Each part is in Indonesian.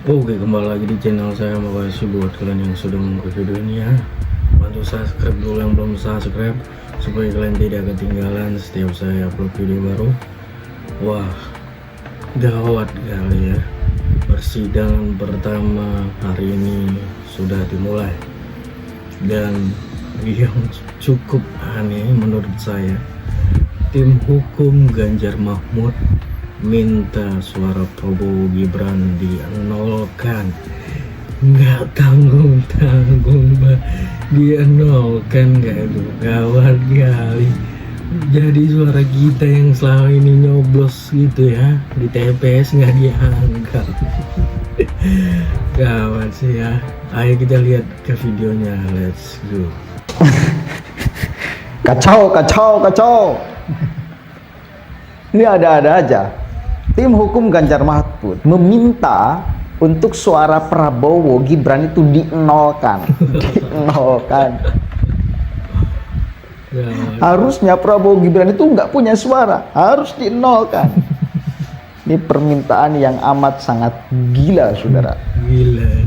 Oke, kembali lagi di channel saya. Makasih buat kalian yang sudah menonton video ini ya. Bantu subscribe dulu yang belum subscribe, supaya kalian tidak ketinggalan setiap saya upload video baru. Wah, gawat kali ya. Persidangan pertama hari ini sudah dimulai. Dan yang cukup aneh menurut saya, tim hukum Ganjar Mahfud minta suara Prabowo Gibran dienolkan. Nggak tanggung-tanggung, Mbak. Dienolkan nggak itu? Gawat kali. Jadi suara kita yang selama ini nyoblos gitu ya di TPS nggak dianggap. Gawat sih ya. Ayo kita lihat ke videonya, let's go. Kacau, kacau, kacau. Ini ada-ada aja. Tim hukum Ganjar Mahfud meminta untuk suara Prabowo Gibran itu dienolkan. Dienolkan. Harusnya Prabowo Gibran itu nggak punya suara, harus dienolkan. Ini permintaan yang amat sangat gila, saudara. Gila.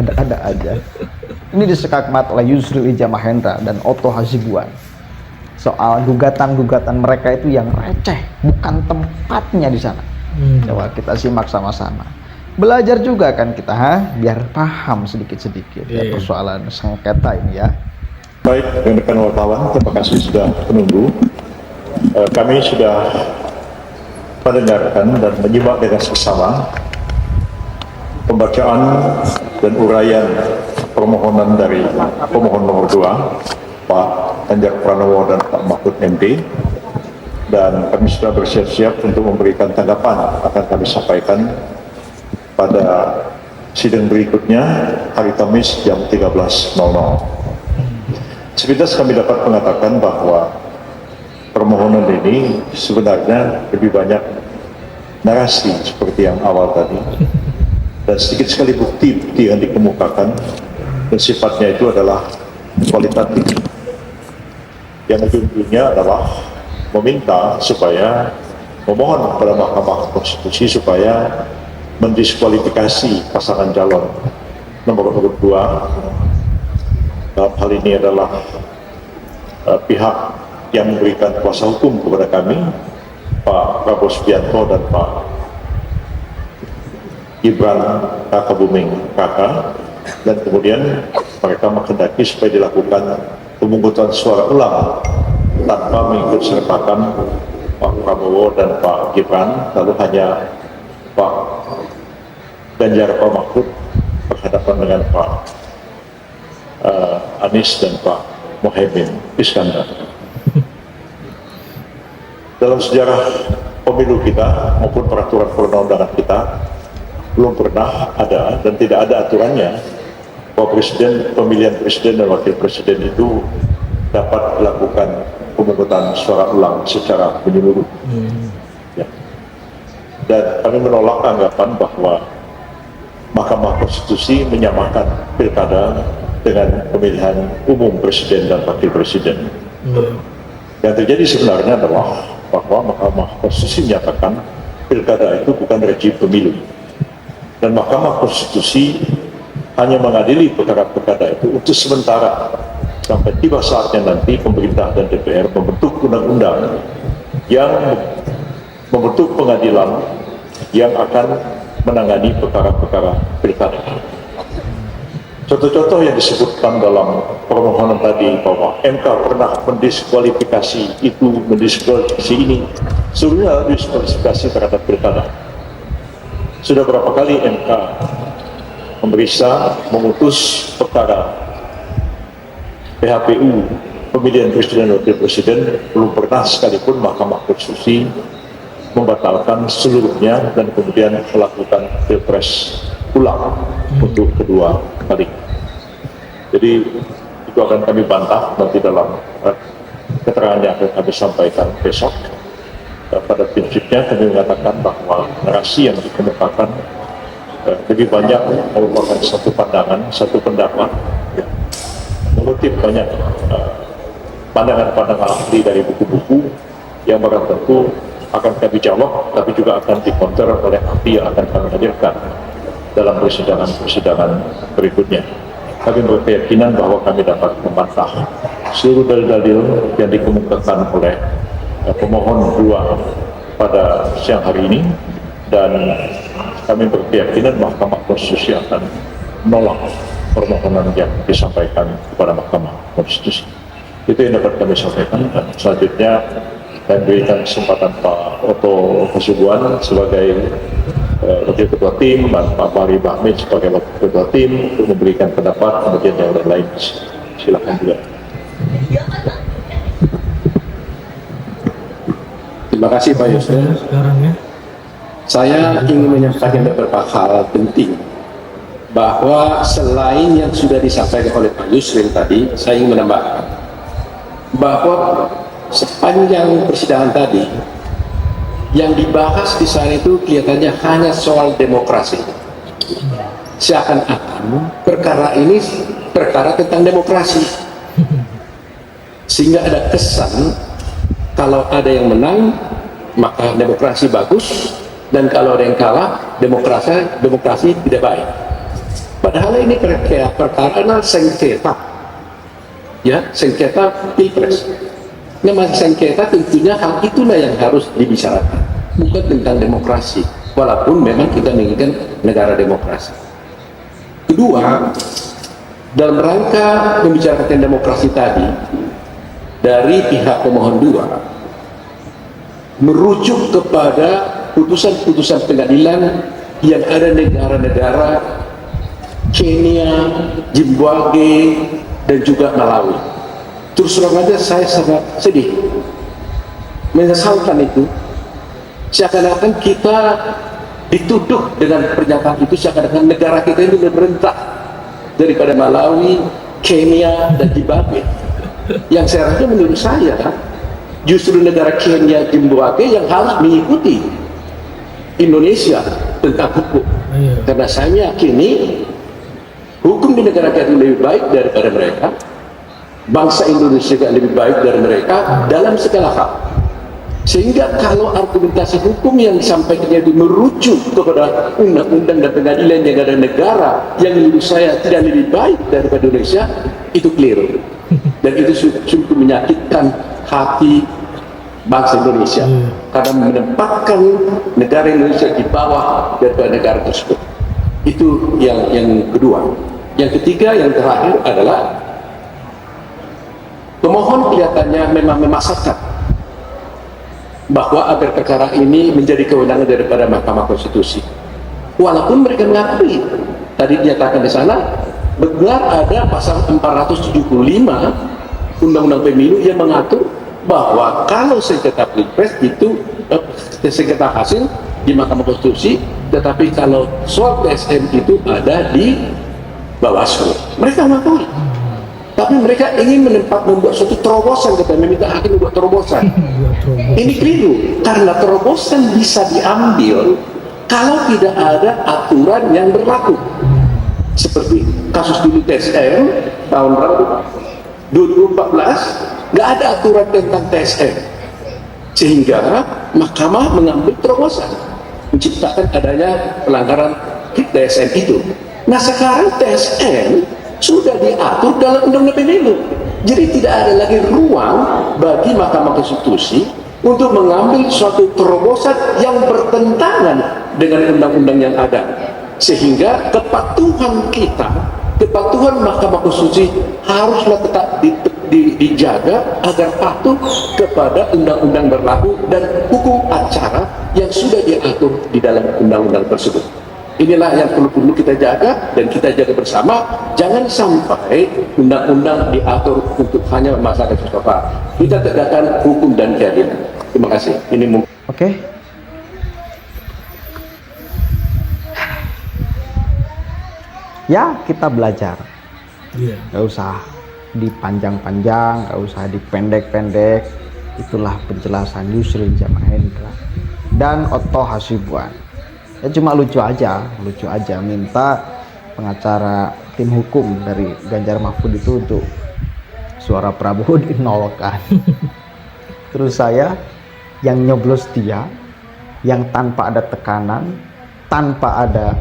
Ada-ada aja. Ini disekakmat oleh Yusril Ija Mahendra dan Otto Hasibuan. Soal gugatan-gugatan mereka itu yang receh, bukan tempatnya di sana. Coba kita simak sama-sama. Belajar juga kan kita, biar paham sedikit-sedikit ya persoalan sengketa ini ya. Baik, rekan wartawan, terima kasih sudah menunggu. Kami sudah mendengarkan dan menyimak dengan seksama pembacaan dan uraian permohonan dari pemohon nomor 2, Pak Ganjar Pranowo dan Pak Mahfud MD, dan kami sudah bersiap-siap untuk memberikan tanggapan akan kami sampaikan pada sidang berikutnya hari Kamis jam 13.00. Sepintas kami dapat mengatakan bahwa permohonan ini sebenarnya lebih banyak narasi seperti yang awal tadi, dan sedikit sekali bukti-bukti yang dikemukakan, dan sifatnya itu adalah kualitatif. Yang ujung-ujungnya adalah meminta supaya memohon kepada Mahkamah Konstitusi supaya mendiskualifikasi pasangan calon nomor urut 2. Dalam hal ini adalah pihak yang memberikan kuasa hukum kepada kami, Pak Prabowo Subianto dan Pak Gibran Raka Buming Raka, dan kemudian mereka menghendaki supaya dilakukan pemungutan suara ulang tanpa mengikut sertakan Pak Prabowo dan Pak Gibran, lalu hanya Pak Ganjar Pak Mahfud berhadapan dengan Pak Anies dan Pak Muhaimin Iskandar. Dalam sejarah pemilu kita maupun peraturan perundang-undangan kita belum pernah ada dan tidak ada aturannya bahwa pemilihan presiden dan wakil presiden itu dapat dilakukan pemungutan suara ulang secara menyeluruh. Ya. Dan kami menolak anggapan bahwa Mahkamah Konstitusi menyamakan pilkada dengan pemilihan umum presiden dan wakil presiden. Yang terjadi sebenarnya adalah bahwa Mahkamah Konstitusi menyatakan pilkada itu bukan rejim pemilu, dan Mahkamah Konstitusi hanya mengadili perkara-perkara itu untuk sementara sampai tiba saatnya nanti pemerintah dan DPR membentuk undang-undang yang membentuk pengadilan yang akan menangani perkara-perkara pilkada. Contoh-contoh yang disebutkan dalam permohonan tadi bahwa MK pernah mendiskualifikasi itu, mendiskualifikasi ini, sebenarnya diskualifikasi terhadap pilkada. Sudah berapa kali MK memeriksa, memutus perkara PHPU pemilihan presiden dan wakil presiden, belum pernah sekalipun Mahkamah Konstitusi membatalkan seluruhnya dan kemudian melakukan pilpres ulang untuk kedua kali. Jadi itu akan kami bantah nanti dalam keterangan yang akan kami sampaikan besok. Pada prinsipnya kami mengatakan bahwa narasi yang dikemukakan lebih banyak merupakan satu pandangan, satu pendapat, mengutip banyak pandangan-pandangan ahli dari buku-buku yang barang tentu akan kami jawab, tapi juga akan dikonter oleh ahli yang akan kami hadirkan. dalam persidangan-persidangan berikutnya. Kami berkeyakinan bahwa kami dapat membantah seluruh dalil-dalil yang dikemukakan oleh pemohon 2 pada siang hari ini, dan kami berkeyakinan Mahkamah Konstitusi akan menolak permohonan yang disampaikan kepada Mahkamah Konstitusi. Itu yang dapat kami sampaikan, dan selanjutnya kami berikan kesempatan Pak Otto Hasibuan sebagai Wakil Ketua Tim dan Pak Fahri Bahmid sebagai Wakil Ketua Tim untuk memberikan pendapat, kemudian yang lain silakan juga. Terima kasih Pak Yusril. Sekarang ya. Saya ingin menyampaikan beberapa hal penting, bahwa selain yang sudah disampaikan oleh Pak Yusril tadi, saya ingin menambahkan bahwa sepanjang persidangan tadi yang dibahas di sana itu kelihatannya hanya soal demokrasi. Seakan-akan perkara ini perkara tentang demokrasi, sehingga ada kesan kalau ada yang menang maka demokrasi bagus, dan kalau ada yang kalah demokrasi tidak baik. Padahal ini perkara sengketa, ya, sengketa pilpres. Memang sengketa tentunya hal itulah yang harus dibicarakan, bukan tentang demokrasi, walaupun memang kita menginginkan negara demokrasi. Kedua, dalam rangka membicarakan demokrasi tadi, dari pihak pemohon 2 merujuk kepada putusan-putusan pengadilan yang ada negara-negara Kenya, Zimbabwe, dan juga Malawi. Terus terang aja saya sangat sedih, menyesalkan itu. Seakan-akan kita dituduh dengan pernyataan itu, seakan-akan negara kita ini lebih rendah daripada Malawi, Kenya, dan Zimbabwe. Yang saya rasa, menurut saya justru negara Kenya, Zimbabwe yang harus mengikuti Indonesia tentang hukum. Karena saya meyakini hukum di negara kita lebih baik daripada mereka, bangsa Indonesia juga lebih baik dari mereka dalam segala hal. Sehingga kalau argumentasi hukum yang disampaikannya itu merujuk kepada undang-undang dan pengadilan negara yang menurut saya tidak lebih baik daripada Indonesia, itu keliru. Dan itu sungguh menyakitkan hati bangsa Indonesia, karena menempatkan negara Indonesia di bawah daripada negara tersebut. Itu yang kedua. Yang ketiga, yang terakhir adalah pemohon kelihatannya memang memaksakan bahwa agar perkara ini menjadi kewenangan daripada Mahkamah Konstitusi, walaupun mereka mengakui tadi dinyatakan di sana benar ada pasal 475 Undang-Undang Pemilu yang mengatur bahwa kalau sengketa pilpres itu sengketa hasil di Mahkamah Konstitusi, tetapi kalau soal TSM itu ada di Bawaslu. Mereka mengakui, tapi mereka ingin membuat suatu terobosan, kata meminta hakim membuat terobosan. Ini keliru, karena terobosan bisa diambil kalau tidak ada aturan yang berlaku. Seperti kasus dulu TSM tahun berapa? 2014, nggak ada aturan tentang TSM, sehingga mahkamah mengambil terobosan menciptakan adanya pelanggaran TSM itu. Nah sekarang TSM sudah diatur dalam Undang-Undang Pemilu, jadi tidak ada lagi ruang bagi Mahkamah Konstitusi untuk mengambil suatu terobosan yang bertentangan dengan undang-undang yang ada, sehingga kepatuhan kita, kepatuhan Mahkamah Konstitusi haruslah tetap dijaga agar patuh kepada undang-undang berlaku dan hukum acara yang sudah diatur di dalam undang-undang tersebut. Inilah yang perlu kita jaga, dan kita jaga bersama. Jangan sampai undang-undang diatur untuk hanya masyarakat setempat. Kita tegakkan hukum dan keadilan. Terima kasih. Ini mungkin. Oke. Ya, kita belajar. Gak usah dipanjang-panjang, gak usah dipendek-pendek. Itulah penjelasan Yusril Jamahendra dan Otto Hasibuan. Ya cuma lucu aja minta pengacara tim hukum dari Ganjar Mahfud itu untuk suara Prabowo dinolkan. Terus saya yang nyoblos dia, yang tanpa ada tekanan, tanpa ada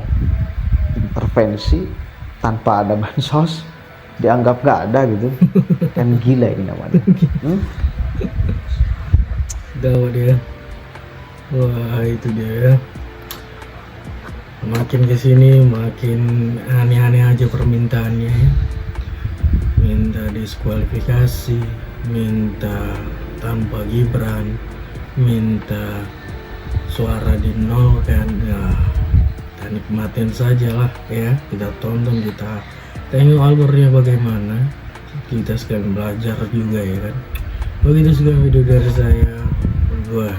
intervensi tanpa ada bansos, dianggap nggak ada gitu. Kan gila ini namanya. Gawat dia. Wah itu dia. Makin kesini makin aneh-aneh aja permintaannya ya. Minta diskualifikasi, minta tanpa Gibran, minta suara dinolkan. Ya kita nikmatin saja lah ya, kita tonton, kita tengok alurnya bagaimana, kita sekalian belajar juga ya kan. Begitu sekian video dari saya, gua